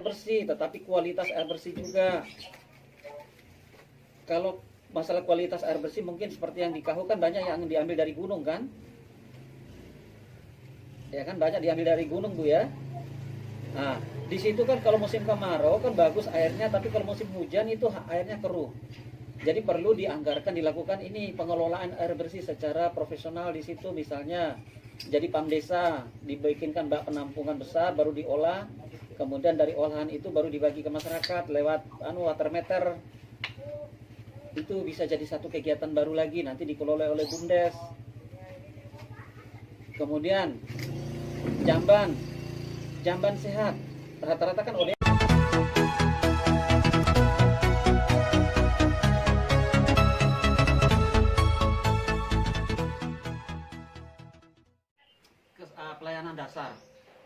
bersih, tetapi kualitas air bersih juga. Kalau masalah kualitas air bersih mungkin seperti yang di Kaho kan banyak yang diambil dari gunung kan? Ya kan banyak diambil dari gunung Bu ya. Nah, di situ kan kalau musim kemarau kan bagus airnya, tapi kalau musim hujan itu airnya keruh. Jadi perlu dianggarkan dilakukan ini pengelolaan air bersih secara profesional di situ, misalnya jadi PAM desa dibikinkan bak penampungan besar baru diolah, kemudian dari olahan itu baru dibagi ke masyarakat lewat water meter. Itu bisa jadi satu kegiatan baru lagi nanti dikelola oleh BUMDes. Kemudian jamban sehat rata-rata kan ODA. Pelayanan dasar,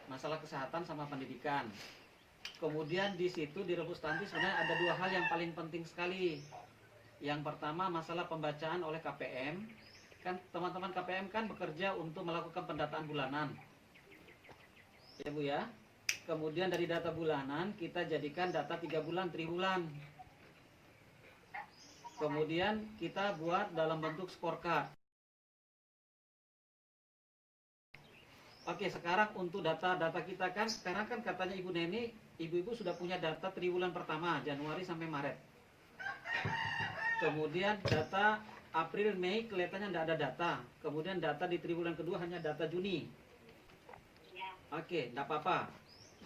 masalah kesehatan sama pendidikan. Kemudian di situ di Rebus Tanti sebenarnya ada dua hal yang paling penting sekali. Yang pertama masalah pembacaan oleh KPM. Kan teman-teman KPM kan bekerja untuk melakukan pendataan bulanan. Ya Bu ya. Kemudian dari data bulanan kita jadikan data 3 bulan, triwulan. Kemudian kita buat dalam bentuk scorecard. Oke, sekarang untuk data-data kita kan, sekarang kan katanya Ibu Neni, ibu-ibu sudah punya data triwulan pertama, Januari sampai Maret. Kemudian data April, Mei kelihatannya tidak ada data. Kemudian data di triwulan kedua hanya data Juni. Oke, tidak apa-apa.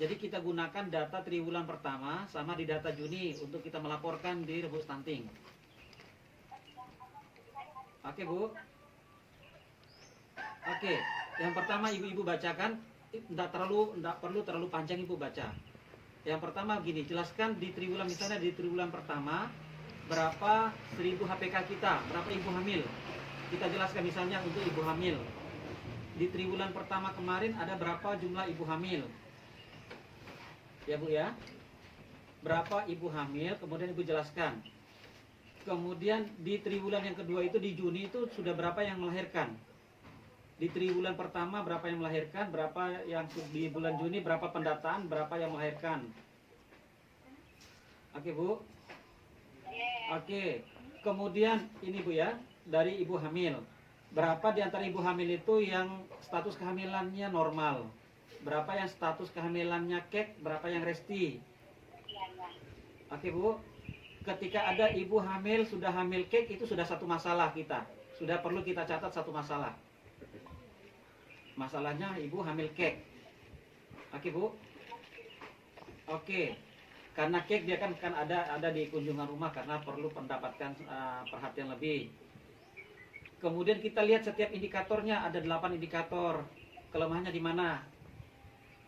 Jadi kita gunakan data triwulan pertama sama di data Juni untuk kita melaporkan di Rebus Stunting. Oke Bu. Oke, yang pertama ibu-ibu bacakan, tidak perlu terlalu panjang ibu baca. Yang pertama gini, jelaskan di triwulan, misalnya di triwulan pertama berapa 1000 HPK kita, berapa ibu hamil. Kita jelaskan misalnya untuk ibu hamil. Di triwulan pertama kemarin ada berapa jumlah ibu hamil. Ya Bu ya. Berapa ibu hamil, kemudian ibu jelaskan. Kemudian di triwulan yang kedua itu di Juni itu sudah berapa yang melahirkan. Di triwulan pertama berapa yang melahirkan, berapa yang di bulan Juni, berapa pendataan, berapa yang melahirkan. Oke Bu. Oke. Kemudian ini Bu ya, dari ibu hamil. Berapa di antara ibu hamil itu yang status kehamilannya normal? Berapa yang status kehamilannya kek, berapa yang resti? Oke Bu. Ketika ada ibu hamil sudah hamil kek, itu sudah satu masalah kita. Sudah perlu kita catat satu masalah. Masalahnya ibu hamil kek. Oke Bu. Oke. Karena kek dia kan ada di kunjungan rumah karena perlu mendapatkan perhatian lebih. Kemudian kita lihat setiap indikatornya, ada 8 indikator. Kelemahannya di mana?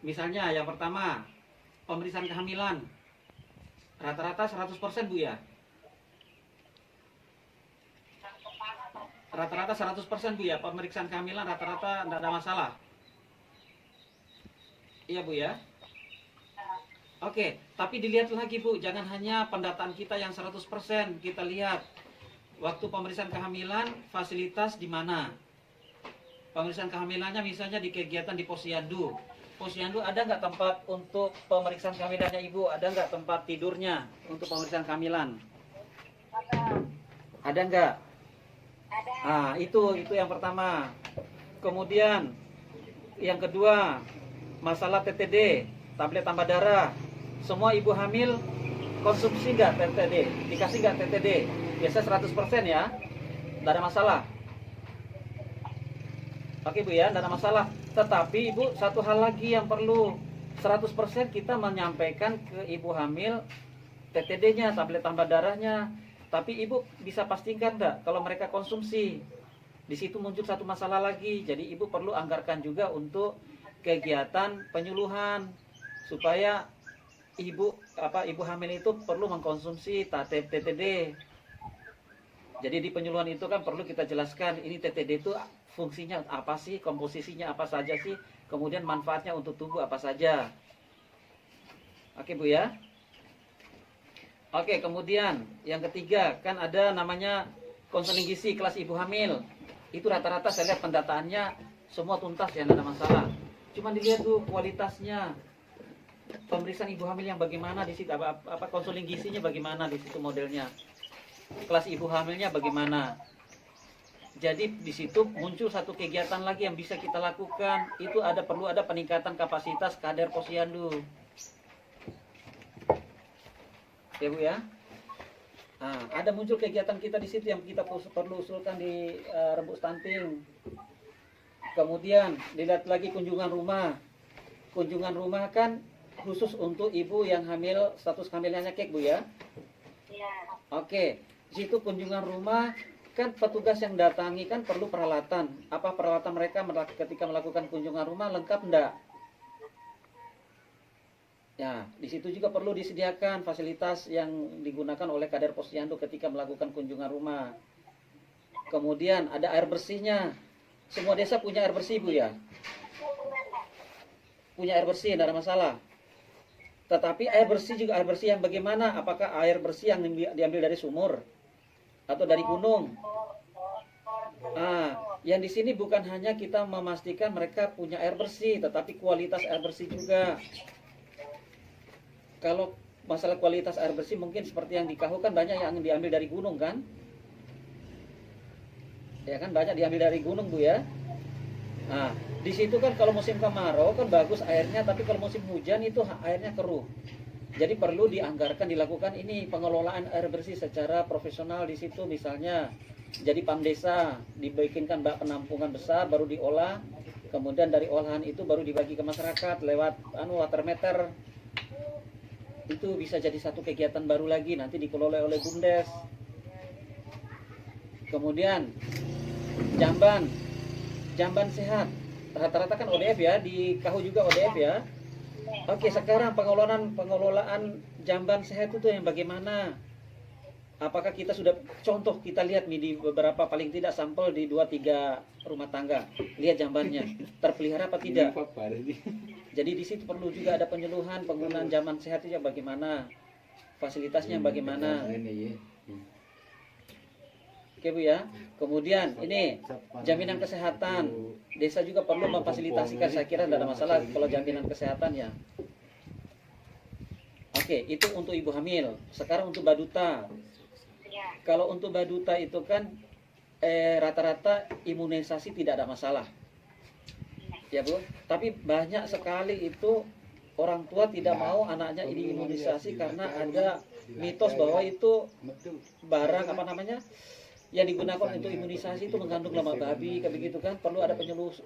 Misalnya yang pertama, pemeriksaan kehamilan. Rata-rata 100% Bu ya. Rata-rata 100% Bu ya, pemeriksaan kehamilan rata-rata tidak ada masalah. Iya Bu ya. Oke, tapi dilihat lagi Bu, jangan hanya pendataan kita yang 100%, kita lihat waktu pemeriksaan kehamilan fasilitas di mana. Pemeriksaan kehamilannya misalnya di kegiatan di Posyandu. Posyandu ada nggak tempat untuk pemeriksaan kehamilannya Ibu? Ada nggak tempat tidurnya untuk pemeriksaan kehamilan? Ada nggak? Ah, itu yang pertama. Kemudian yang kedua, masalah TTD, tablet tambah darah. Semua ibu hamil konsumsi nggak TTD? Dikasih nggak TTD? Biasa 100% ya, tidak ada masalah. Oke Bu ya, tidak ada masalah. Tetapi Ibu, satu hal lagi yang perlu, 100% kita menyampaikan ke ibu hamil TTD-nya, tablet tambah darahnya. Tapi Ibu bisa pastikan enggak kalau mereka konsumsi? Di situ muncul satu masalah lagi. Jadi Ibu perlu anggarkan juga untuk kegiatan penyuluhan supaya ibu hamil itu perlu mengkonsumsi TTD. Jadi di penyuluhan itu kan perlu kita jelaskan ini TTD itu fungsinya apa sih, komposisinya apa saja sih, kemudian manfaatnya untuk tubuh apa saja. Oke Bu ya. Oke, kemudian yang ketiga kan ada namanya konseling gizi kelas ibu hamil. Itu rata-rata saya lihat pendataannya semua tuntas ya, tidak ada masalah. Cuma dilihat tuh kualitasnya. pemeriksaan ibu hamil yang bagaimana di situ, apa konseling gizinya bagaimana di situ modelnya, kelas ibu hamilnya bagaimana. Jadi di situ muncul satu kegiatan lagi yang bisa kita lakukan, itu perlu ada peningkatan kapasitas kader posyandu. Ya Bu ya. Nah, ada muncul kegiatan kita di situ yang kita perlu usulkan di rembuk stunting. Kemudian dilihat lagi kunjungan rumah. Kunjungan rumah kan khusus untuk ibu yang hamil, status hamilnya kek Bu ya. Iya. Oke, di situ kunjungan rumah kan petugas yang datangi kan perlu peralatan. Apa peralatan mereka ketika melakukan kunjungan rumah lengkap enggak? Ya, di situ juga perlu disediakan fasilitas yang digunakan oleh kader posyandu ketika melakukan kunjungan rumah. Kemudian ada air bersihnya. Semua desa punya air bersih Bu ya? Punya air bersih, tidak ada masalah. Tetapi air bersih juga air bersih yang bagaimana? Apakah air bersih yang diambil dari sumur atau dari gunung? Yang di sini bukan hanya kita memastikan mereka punya air bersih, tetapi kualitas air bersih juga. Kalau masalah kualitas air bersih mungkin seperti yang di Kahu kan banyak yang diambil dari gunung kan? Ya kan banyak diambil dari gunung Bu ya. Nah, di situ kan kalau musim kemarau kan bagus airnya, tapi kalau musim hujan itu airnya keruh. Jadi perlu dianggarkan dilakukan ini pengelolaan air bersih secara profesional di situ, misalnya jadi PAM desa dibikinkan bak penampungan besar baru diolah, kemudian dari olahan itu baru dibagi ke masyarakat lewat water meter. Itu bisa jadi satu kegiatan baru lagi nanti dikelola oleh BUMDes. Kemudian jamban sehat. Rata-rata kan ODF ya, di Kahu juga ODF ya. Oke, sekarang pengelolaan jamban sehat itu yang bagaimana? Apakah kita sudah contoh kita lihat nih di beberapa paling tidak sampel di 2-3 rumah tangga. Lihat jambannya terpelihara apa tidak? Jadi di situ perlu juga ada penyuluhan penggunaan jamban sehat itu bagaimana? Fasilitasnya bagaimana? Oke Bu ya. Kemudian ini jaminan kesehatan. Desa juga perlu memfasilitasikan, saya kira tidak ada masalah kalau jaminan kesehatan ya. Oke, itu untuk ibu hamil. Sekarang untuk baduta. Kalau untuk baduta itu kan rata-rata imunisasi tidak ada masalah. Ya Bu, tapi banyak sekali itu orang tua tidak mau anaknya diimunisasi karena ada mitos bahwa itu barang yang digunakan untuk imunisasi itu mengandung lemak babi, kayak begitu kan. Perlu ada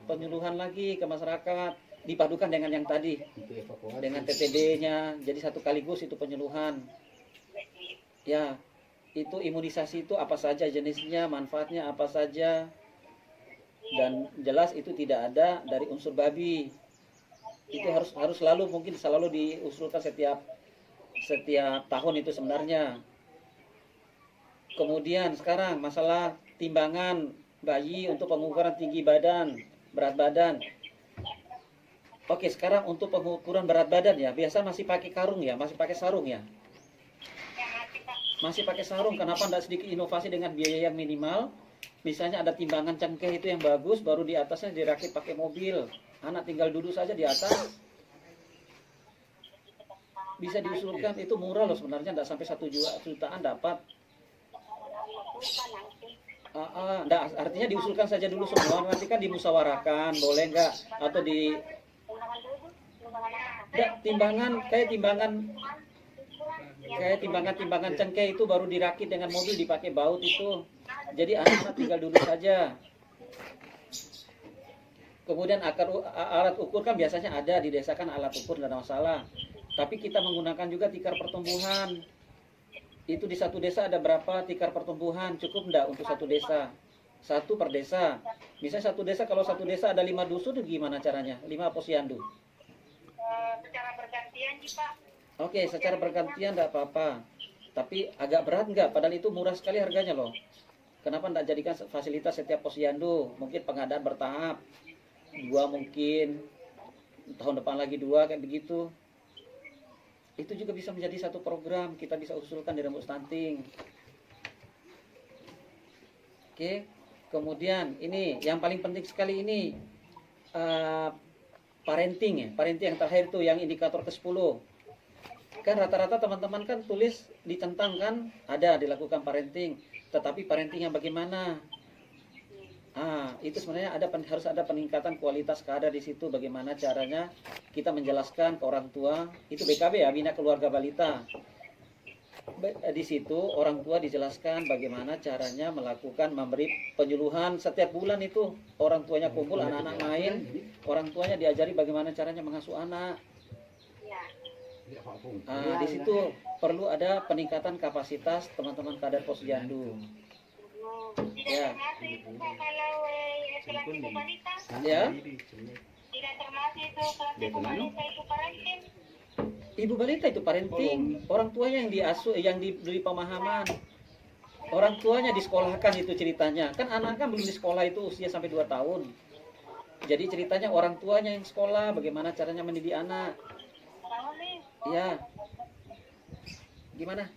penyuluhan lagi ke masyarakat, dipadukan dengan yang tadi, dengan TTD-nya, jadi satu kaligus itu penyuluhan. Ya, itu imunisasi itu apa saja jenisnya, manfaatnya apa saja, dan jelas itu tidak ada dari unsur babi. Itu harus selalu diusulkan setiap tahun itu sebenarnya. Kemudian sekarang masalah timbangan bayi untuk pengukuran tinggi badan, berat badan. Oke, sekarang untuk pengukuran berat badan ya, biasa masih pakai karung ya, masih pakai sarung ya. Masih pakai sarung, kenapa tidak sedikit inovasi dengan biaya yang minimal? Misalnya ada timbangan cengkeh itu yang bagus, baru di atasnya dirakit pakai mobil. Anak tinggal duduk saja di atas. Bisa diusulkan, itu murah loh sebenarnya, tidak sampai 1 jutaan dapat. Artinya diusulkan saja dulu semua, nanti kan dimusyawarahkan, boleh nggak? Atau timbangan cengkeh itu baru dirakit dengan mobil, dipakai baut itu. Jadi anak-anak tinggal duduk saja. Kemudian alat ukur kan biasanya ada di desa kan, alat ukur nggak ada masalah. Tapi kita menggunakan juga tikar pertumbuhan. Itu di satu desa ada berapa tikar pertumbuhan, cukup enggak untuk satu desa? 1 per desa. Misalnya kalau satu desa ada 5 dusun, gimana caranya? 5 posyandu. Secara bergantian sih Pak. Oke, secara bergantian enggak apa-apa. Tapi agak berat enggak? Padahal itu murah sekali harganya loh. Kenapa enggak jadikan fasilitas setiap posyandu? Mungkin pengadaan bertahap. 2 mungkin, tahun depan lagi 2 kayak begitu. Itu juga bisa menjadi satu program, kita bisa usulkan di rembuk stunting. Oke, kemudian ini yang paling penting sekali ini parenting ya. Parenting yang terakhir itu yang indikator ke-10. Kan rata-rata teman-teman kan tulis ditentang kan, ada dilakukan parenting, tetapi parenting yang bagaimana? Itu sebenarnya harus ada peningkatan kualitas kader di situ. Bagaimana caranya kita menjelaskan ke orang tua, itu BKB ya, Bina Keluarga Balita. Di situ orang tua dijelaskan bagaimana caranya memberi penyuluhan setiap bulan itu. Orang tuanya kumpul, anak-anak main, orang tuanya diajari bagaimana caranya mengasuh anak. Ya. Di situ perlu ada peningkatan kapasitas teman-teman kader Posyandu. Tidak Ya. termasuk itu Pak kalau kelas ibu balita. Ya, Tidak termasuk itu kelas ibu balita itu parenting. ibu balita itu parenting, orang tuanya yang diasuh, yang diberi pemahaman. Orang tuanya disekolahkan itu ceritanya. Kan anak kan belum di sekolah itu usia sampai 2 tahun. Jadi ceritanya orang tuanya yang sekolah, bagaimana caranya mendidik anak. Tahu nih. Ya. Gimana?